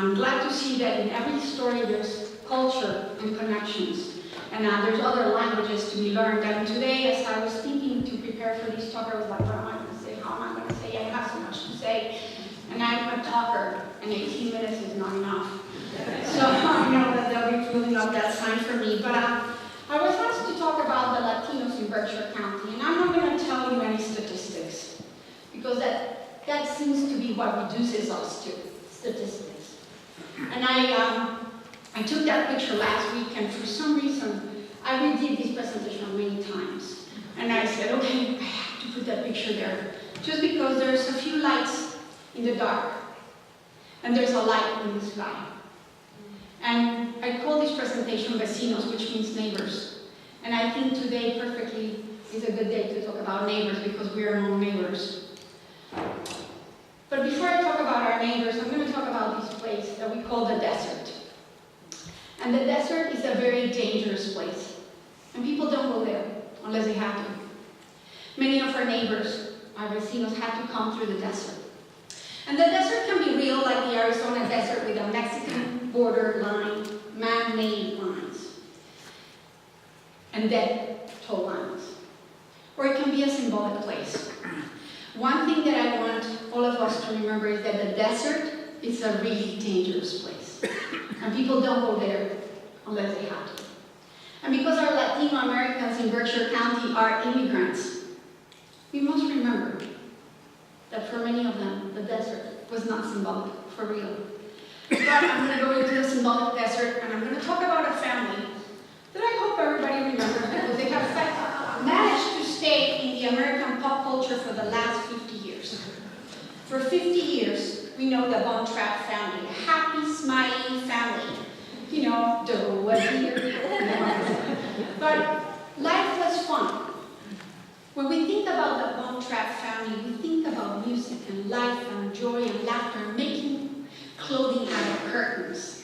I'm glad to see that in every story there's culture and connections. And there's other languages to be learned. And today, as I was thinking to prepare for this talk, I was like, what am I going to say? How am I going to say? I have so much to say. And I'm a talker, and 18 minutes is not enough. So I know that they'll be filling up that time for me. But I was asked to talk about the Latinos in Berkshire County. And I'm not going to tell you any statistics, because that seems to be what reduces us to, statistics. And I took that picture last week, and for some reason, I redid this presentation many times. And I said, okay, I have to put that picture there, just because there's a few lights in the dark, and there's a light in the sky. And I call this presentation Vecinos, which means neighbors. And I think today perfectly is a good day to talk about neighbors, because we are among neighbors. But before I talk about our neighbors, I'm going to talk about this place that we call the desert. And the desert is a very dangerous place. And people don't go there unless they have to. Many of our neighbors, our vecinos, have to come through the desert. And the desert can be real, like the Arizona desert with a Mexican border line, man-made lines, and dead toll lines. Or it can be a symbolic place. One thing that I want all of us to remember is that the desert is a really dangerous place. And people don't go there unless they have to. And because our Latino Americans in Berkshire County are immigrants, we must remember that for many of them, the desert was not symbolic, for real. But I'm going to go into the symbolic desert, and I'm going to talk about a family that I hope everybody remembers, because they have managed to stay in the American pop culture for the last 50 years. For 50 years, we know the Von Trapp family, a happy, smiling family. You know, but life was fun. When we think about the Von Trapp family, we think about music and life and joy and laughter and making clothing out of curtains.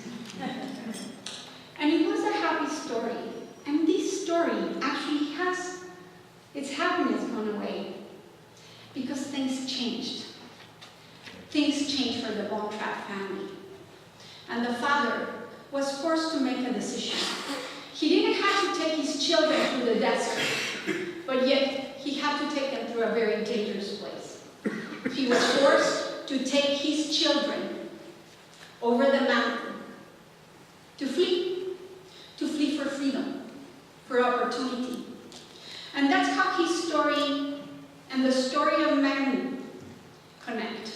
And it was a happy story. And this story actually has its happiness gone away because things changed. Things changed for the Von Trapp family. And the father was forced to make a decision. He didn't have to take his children through the desert, but yet he had to take them through a very dangerous place. He was forced to take his children over the mountain to flee for freedom, for opportunity. And that's how his story and the story of man connect.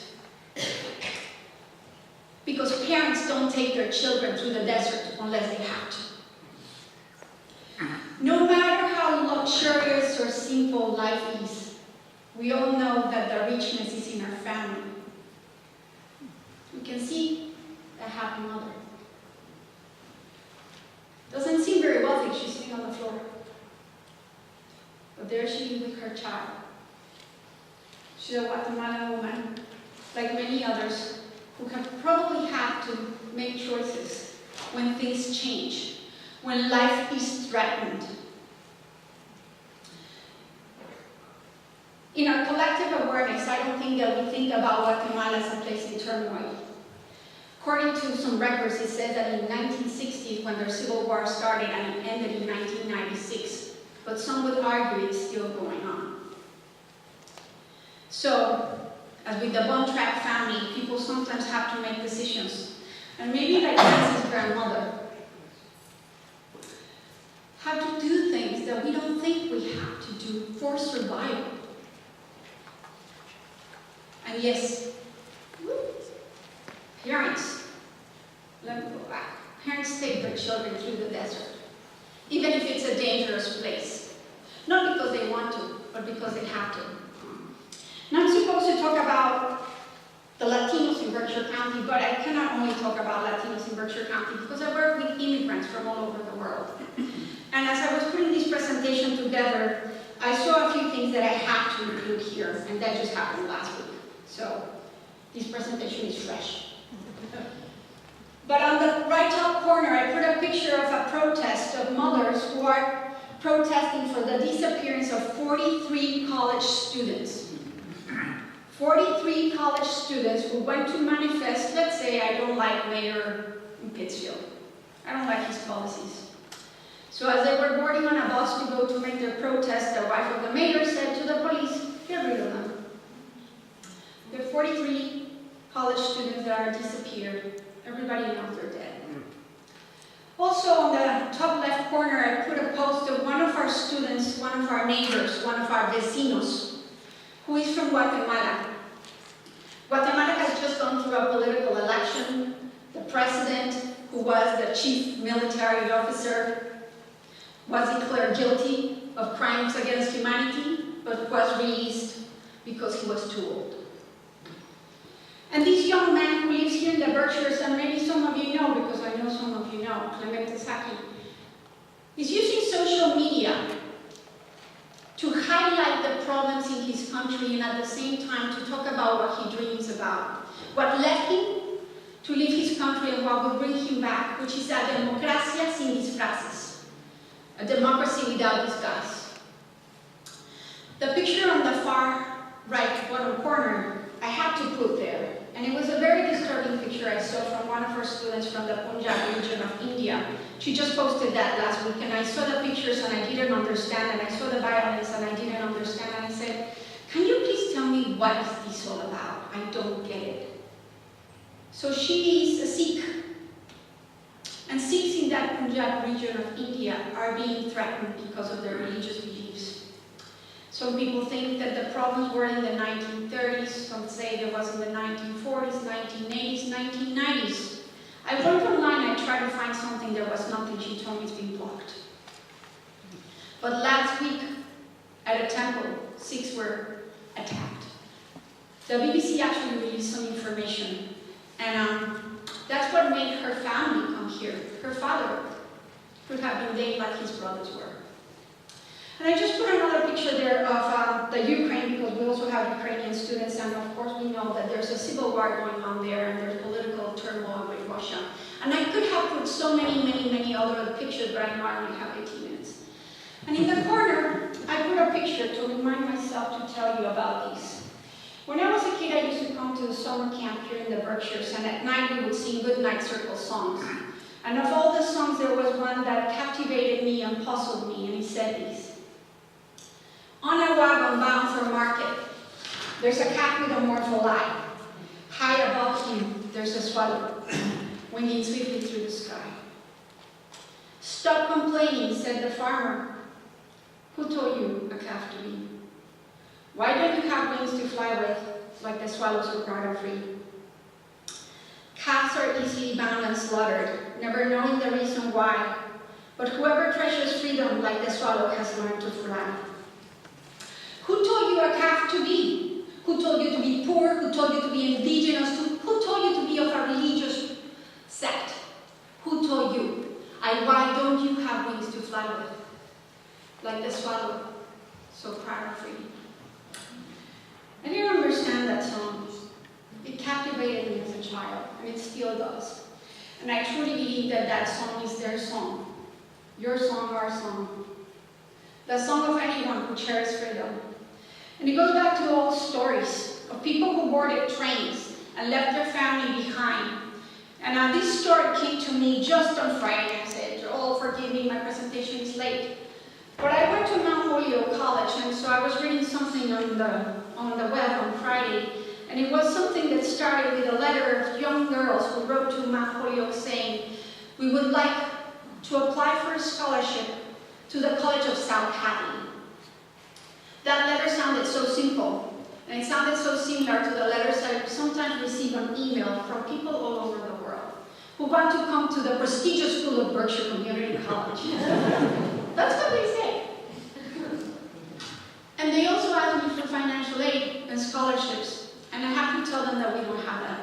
Because parents don't take their children through the desert unless they have to. No matter how luxurious or simple life is, we all know that the richness is in our family. We can see a happy mother. Doesn't seem very wealthy, she's sitting on the floor. But there she is with her child. She's a Guatemalan woman, like many others, who have probably had to make choices when things change, when life is threatened. In our collective awareness, I don't think that we think about Guatemala as a place in turmoil. According to some records, it says that in the 1960s, when their civil war started, and it ended in 1996, but some would argue it's still going on. So, as with the Von Trapp family, people sometimes have to make decisions. And maybe like Nancy's grandmother, have to do things that we don't think we have to do for survival. And yes, parents, let me go back. Parents take their children through the desert, even if it's a dangerous place. Not because they want to, but because they have to. Now I'm supposed to talk about the Latinos in Berkshire County, but I cannot only talk about Latinos in Berkshire County because I work with immigrants from all over the world. And as I was putting this presentation together, I saw a few things that I have to include here, and that just happened last week. So this presentation is fresh. But on the right top corner, I put a picture of a protest of mothers who are protesting for the disappearance of 43 college students. 43 college students who went to manifest, let's say I don't like Mayor in Pittsfield. I don't like his policies. So as they were boarding on a bus to go to make their protest, the wife of the mayor said to the police, get rid of them. There are 43 college students that are disappeared. Everybody knows they're dead. Also on the top left corner, I put a post of one of our students, one of our neighbors, one of our vecinos, who is from Guatemala. Guatemala has just gone through a political election. The president, who was the chief military officer, was declared guilty of crimes against humanity, but was released because he was too old. And this young man who lives here in the Berkshires, and maybe some of you know, because I know some of you know, Clemente Saki, is using social media to highlight the problems in his country and at the same time to talk about what he dreams about, what led him to leave his country and what will bring him back, which is a democracia sin disfraces, a democracy without disguise. The picture on the far right bottom corner, I had to put there, and it was a very disturbing picture I saw from one of our students from the Punjab region of India. She just posted that last week, and I saw the pictures and I didn't understand, and I saw the violence and I didn't understand, and I said, can you please tell me what is this all about? I don't get it. So she is a Sikh, and Sikhs in that Punjab region of India are being threatened because of their religious beliefs. Some people think that the problems were in the 1930s, some say there was in the 1940s, 1980s, 1990s. I went online, I tried to find something, there was nothing. She told me it's been blocked. But last week, at a temple, Sikhs were attacked. The BBC actually released some information, and that's what made her family come here. Her father could have been dead like his brothers were. And I just put another picture there of the Ukraine, because we also have Ukrainian students, and of course we know that there's a civil war going on there, and there's political turmoil with Russia. And I could have put so many other pictures, but I know I only have 18 minutes. And in the corner, I put a picture to remind myself to tell you about these. When I was a kid, I used to come to the summer camp here in the Berkshires, and at night we would sing Goodnight Circle songs. And of all the songs, there was one that captivated me and puzzled me, and he said these. On a wagon bound for market, there's a cat with a mournful eye. High above him, there's a swallow, winging swiftly through the sky. Stop complaining, said the farmer. Who told you a calf to be? Why don't you have wings to fly with, like the swallows who proud and free? Calves are easily bound and slaughtered, never knowing the reason why. But whoever treasures freedom, like the swallow, has learned to fly. Who told you a calf to be? Who told you to be poor? Who told you to be indigenous? Who told you to be of a religious sect? Who told you? Why don't you have wings to fly with? Like the swallow, so proud and free. I didn't understand that song. It captivated me as a child, and it still does. And I truly believe that that song is their song. Your song, our song. The song of anyone who cherishes freedom. And it goes back to old stories of people who boarded trains and left their family behind. And this story came to me just on Friday. I said, oh, forgive me, my presentation is late. But I went to Mount Holyoke College, and so I was reading something on the web on Friday, and it was something that started with a letter of young girls who wrote to Mount Holyoke saying, we would like to apply for a scholarship to the College of South Hadley. That letter sounded so simple, and it sounded so similar to the letters I sometimes receive on email from people all over the world who want to come to the prestigious school of Berkshire Community College. That's what they say. And they also ask me for financial aid and scholarships, and I have to tell them that we don't have that.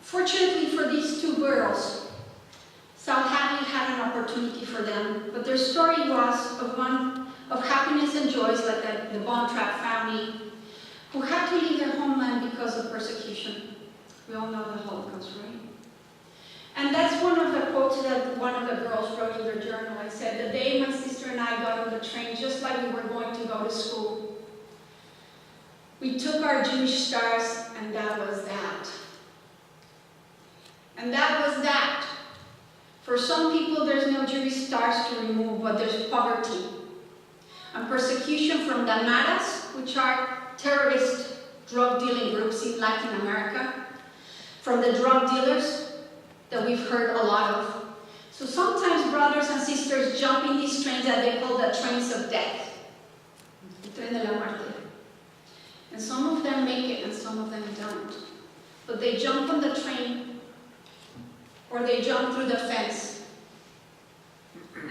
Fortunately for these two girls, South Hadley had an opportunity for them, but their story was of one of happiness and joys, like the Bontrap family, who had to leave their homeland because of persecution. We all know the Holocaust, right? And that's one of the quotes that one of the girls wrote in their journal. I said, the day my sister and I got on the train, just like we were going to go to school, We took our Jewish stars, and that was that. And that was that. For some people, there's no Jewish stars to remove, but there's poverty and persecution from the Maras, which are terrorist drug dealing groups in Latin America, from the drug dealers that we've heard a lot of. So sometimes brothers and sisters jump in these trains that they call the trains of death, el tren de la muerte. And some of them make it and some of them don't. But they jump on the train or they jump through the fence.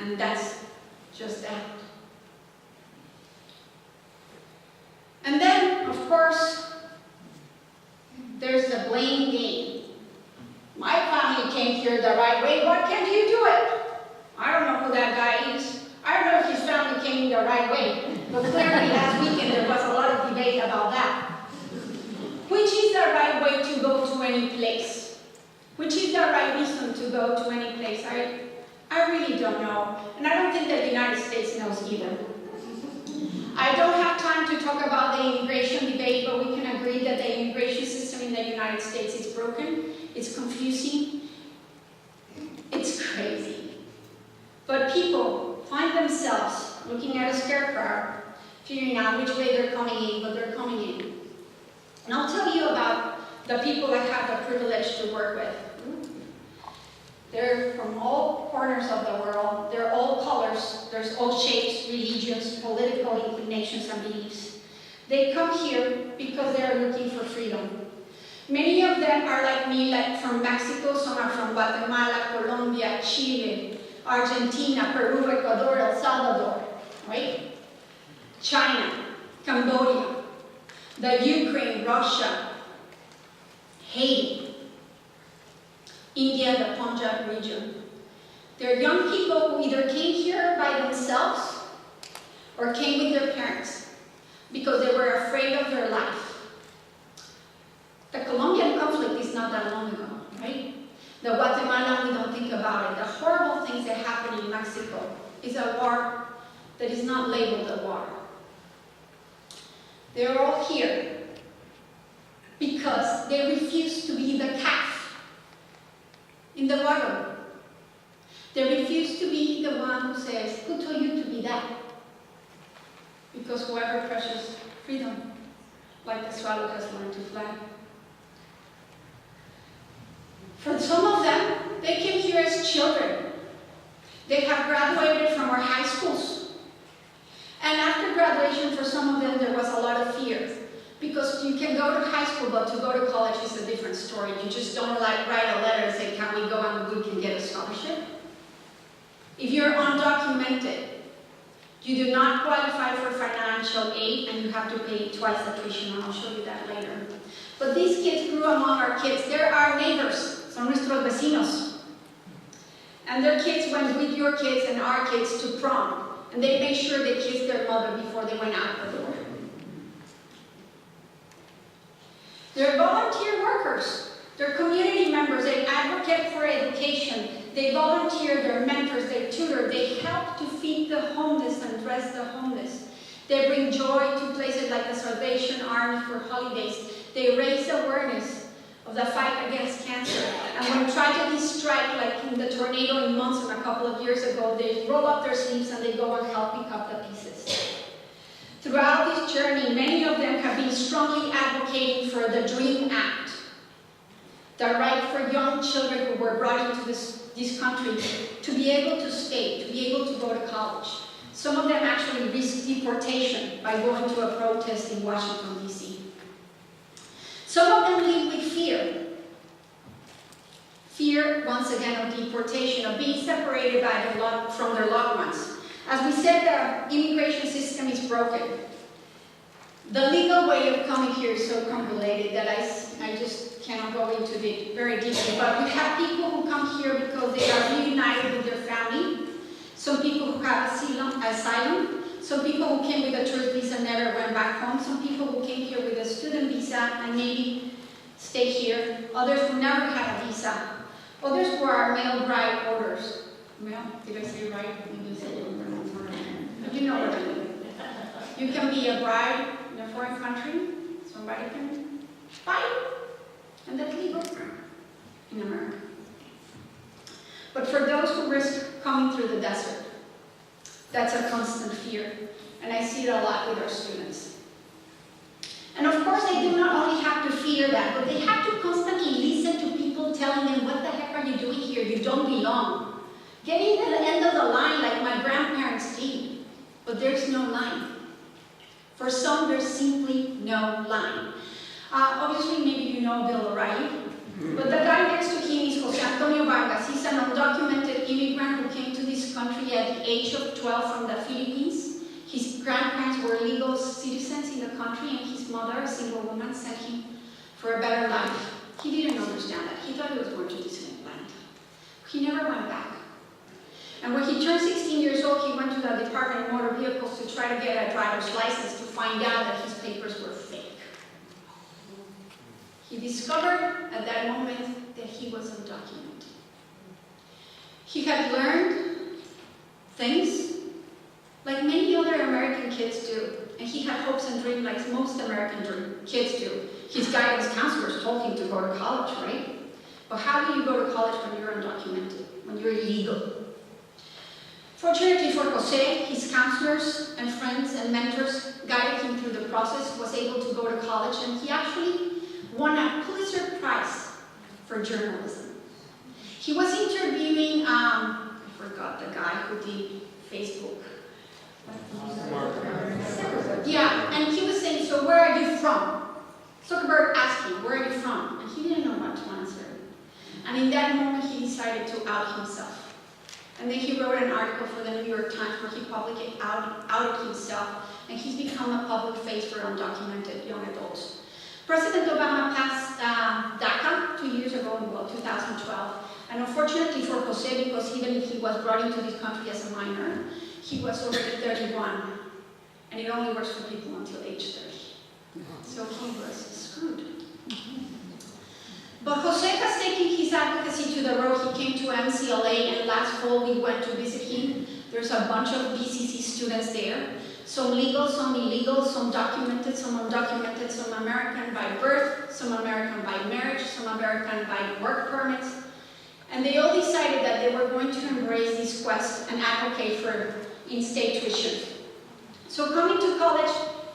And that's just that. And then, of course, there's the blame game. My family came here the right way. Why can't you do it? I don't know who that guy is. I don't know if his family came the right way. But clearly last weekend there was a lot of debate about that. Which is the right way to go to any place? Which is the right reason to go to any place? I really don't know. And I don't think the United States knows either. I don't have time to talk about the immigration debate, but we can agree that the immigration system in the United States is broken, it's confusing, it's crazy. But people find themselves looking at a scarecrow, figuring out which way they're coming in, but they're coming in. And I'll tell you about the people that have the privilege to work with. They're from all corners of the world. They're all colors. There's all shapes, religions, political inclinations, and beliefs. They come here because they are looking for freedom. Many of them are like me, like from Mexico. Some are from Guatemala, Colombia, Chile, Argentina, Peru, Ecuador, El Salvador, right? China, Cambodia, the Ukraine, Russia, Haiti, India, the Punjab region. They're young people who either came here by themselves or came with their parents because they were afraid of their life. The Colombian conflict is not that long ago, right? The Guatemala, we don't think about it. The horrible things that happen in Mexico is a war that is not labeled a war. They're all here because they refuse to be the calf in the wagon. They refuse to be the one who says, who told you to be that? Because whoever pressures freedom, like the swallow has learned to fly. For some of them, they came here as children. They have graduated from our high schools. And after graduation, for some of them, there was a lot of fear. Because you can go to high school, but to go to college is a different story. You just don't like write a letter and say, can we go and we can get a scholarship? If you're undocumented, you do not qualify for financial aid and you have to pay twice the tuition, and I'll show you that later. But these kids grew among our kids. They're our neighbors, son nuestros vecinos. And their kids went with your kids and our kids to prom. And they made sure they kissed their mother before they went out the door. They're volunteer workers. They're community members. They advocate for education. They volunteer. They're mentors. They tutor. They help to feed the homeless and dress the homeless. They bring joy to places like the Salvation Army for holidays. They raise awareness of the fight against cancer. And when tragedies strike, like in the tornado in Monson a couple of years ago, they roll up their sleeves and they go and help pick up the pieces. Throughout this journey, many of them have been strongly advocating for the DREAM Act, the right for young children who were brought into this country to be able to stay, to be able to go to college. Some of them actually risked deportation by going to a protest in Washington, D.C. Some of them live with fear. Fear, once again, of deportation, of being separated from their loved ones. As we said, the immigration system is broken. The legal way of coming here is so convoluted that I just cannot go into it very deeply. But we have people who come here because they are reunited with their family. Some people who have asylum. Some people who came with a tourist visa and never went back home. Some people who came here with a student visa and maybe stay here. Others who never had a visa. Others who are male bride orders. Male? Did I say it right? You know what I mean. You can be a bride in a foreign country, Somebody can buy it, and that's legal in America. But for those who risk coming through the desert, that's a constant fear. And I see it a lot with our students. And of course, they do not only have to fear that, but they have to constantly listen to people telling them, what the heck are you doing here? You don't belong. Getting to the end of the line like my grandparents did. But there's no line. For some, there's simply no line. Obviously, maybe you know Bill O'Reilly. But the guy next to him is Jose Antonio Vargas. He's an undocumented immigrant who came to this country at the age of 12 from the Philippines. His grandparents were legal citizens in the country, and his mother, a single woman, sent him for a better life. He didn't understand that. He thought he was going to Disneyland. He never went back. And when he turned 16 years old, he went to the Department of Motor Vehicles to try to get a driver's license to find out that his papers were fake. He discovered at that moment that he was undocumented. He had learned things like many other American kids do, and he had hopes and dreams like most American kids do. His guidance counselors told him to go to college, right? But how do you go to college when you're undocumented, when you're illegal? Fortunately for Jose, his counselors and friends and mentors guided him through the process, was able to go to college, and he actually won a Pulitzer Prize for journalism. He was interviewing, I forgot the guy who did Facebook. Yeah, and he was saying, so where are you from? Zuckerberg asked him, where are you from? And he didn't know what to answer. And in that moment, he decided to out himself. And then he wrote an article for the New York Times where he publicly outed himself, and he's become a public face for undocumented young adults. President Obama passed DACA 2 years ago, in 2012. And unfortunately for Jose, because even if he was brought into this country as a minor, he was already 31. And it only works for people until age 30. So he was screwed. But Jose has taken his advocacy to the road. He came to MCLA, and last fall we went to visit him. There's a bunch of BCC students there. Some legal, some illegal, some documented, some undocumented, some American by birth, some American by marriage, some American by work permits. And they all decided that they were going to embrace this quest and advocate for in-state tuition. So coming to college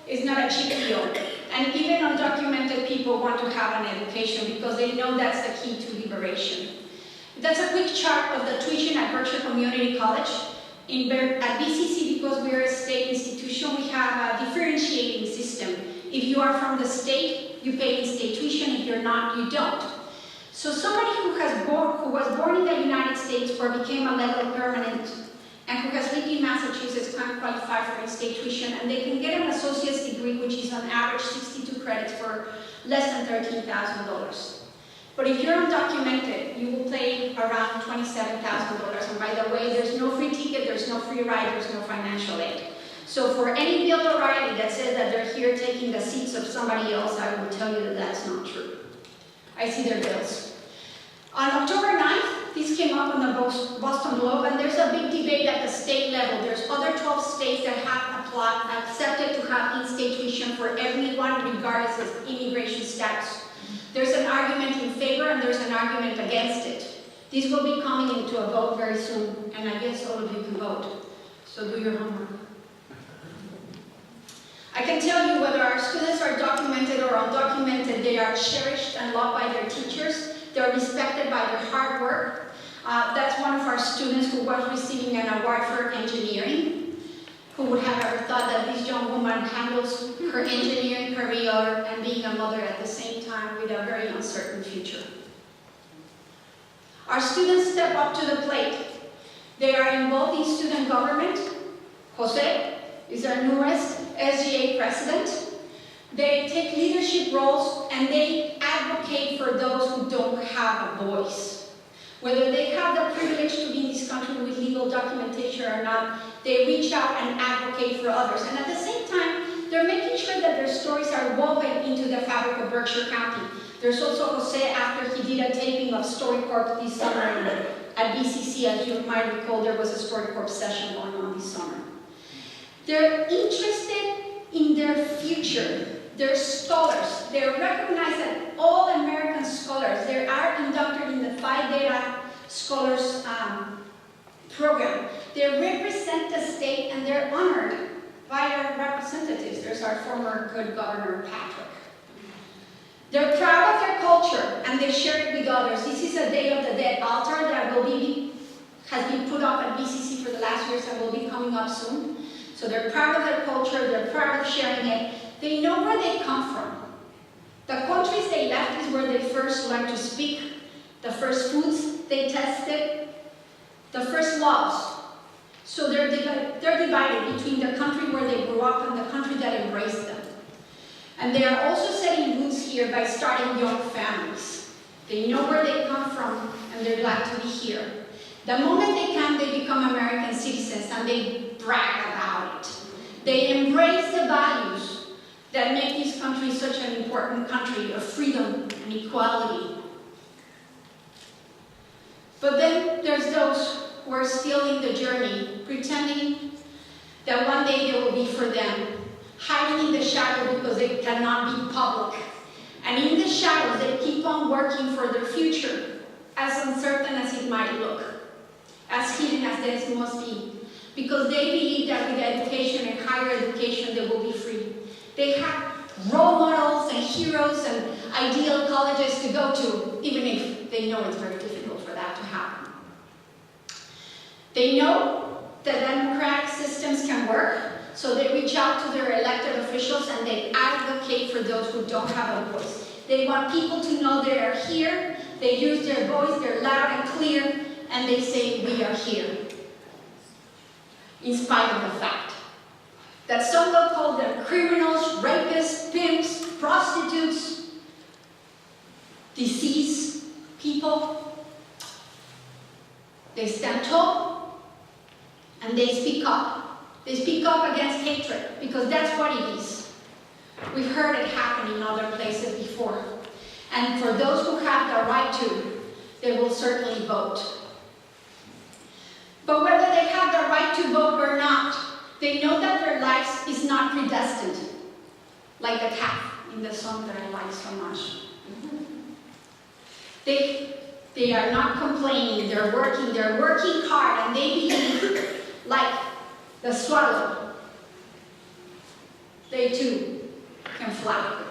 is not a cheap deal. And even undocumented people want to have an education because they know that's the key to liberation. That's a quick chart of the tuition at Berkshire Community College. At BCC, because we're a state institution, we have a differentiating system. If you are from the state, you pay in-state tuition. If you're not, you don't. So somebody who was born in the United States or became a legal permanent and who has lived in Massachusetts can qualify for in-state tuition, and they can get an associate's degree, which is on average 62 credits for less than $13,000. But if you're undocumented, you will pay around $27,000. And by the way, there's no free ticket, there's no free ride, there's no financial aid. So for any Bill O'Reilly that says that they're here taking the seats of somebody else, I will tell you that that's not true. I see their bills. On October 9th, this came up on the Boston Globe, and there's a big debate at the state level. There's other 12 states that have accepted to have in-state tuition for everyone, regardless of immigration status. There's an argument in favor and there's an argument against it. This will be coming into a vote very soon, and I guess all of you can vote. So do your homework. I can tell you whether our students are documented or undocumented, they are cherished and loved by their teachers. They're respected by their hard work. That's one of our students who was receiving an award for engineering. Who would have ever thought that this young woman handles her engineering career and being a mother at the same time with a very uncertain future. Our students step up to the plate. They are involved in student government. Jose is our newest SGA president. They take leadership roles and they advocate for those who don't have a voice. Whether they have the privilege to be in this country with legal documentation or not, they reach out and advocate for others. And at the same time, they're making sure that their stories are woven into the fabric of Berkshire County. There's also Jose, after he did a taping of StoryCorps this summer at BCC. As you might recall, there was a StoryCorps session going on this summer. They're interested in their future. They're scholars. They're recognized as all American scholars. They are inducted in the Phi Beta Scholars program. They represent the state and they're honored by their representatives. There's our former good governor, Patrick. They're proud of their culture and they share it with others. This is a Day of the Dead altar that has been put up at BCC for the last years and will be coming up soon. So they're proud of their culture, they're proud of sharing it. They know where they come from. The countries they left is where they first learned to speak, the first foods they tested, the first loves. So they're divided between the country where they grew up and the country that embraced them. And they are also setting roots here by starting young families. They know where they come from and they're glad to be here. The moment they can, they become American citizens and they brag about it. They embrace the values that make this country such an important country of freedom and equality. But then there's those who are still in the journey, pretending that one day there will be for them, hiding in the shadow because they cannot be public. And in the shadows, they keep on working for their future, as uncertain as it might look, as hidden as this must be, because they believe that with education and higher education, they will be free. They have role models and heroes and ideal colleges to go to, even if they know it's very difficult for that to happen. They know that democratic systems can work, so they reach out to their elected officials and they advocate for those who don't have a voice. They want people to know they are here, they use their voice, they're loud and clear, and they say, we are here. In spite of the fact that some will call them criminals, rapists, pimps, prostitutes, diseased people. They stand tall and they speak up. They speak up against hatred because that's what it is. We've heard it happen in other places before. And for those who have the right to, they will certainly vote. But whether they have the right to vote or not, they know that their lives is not predestined, like the calf in the song that I like so much. They are not complaining, they're working hard, and they believe, like the swallow, they too can fly.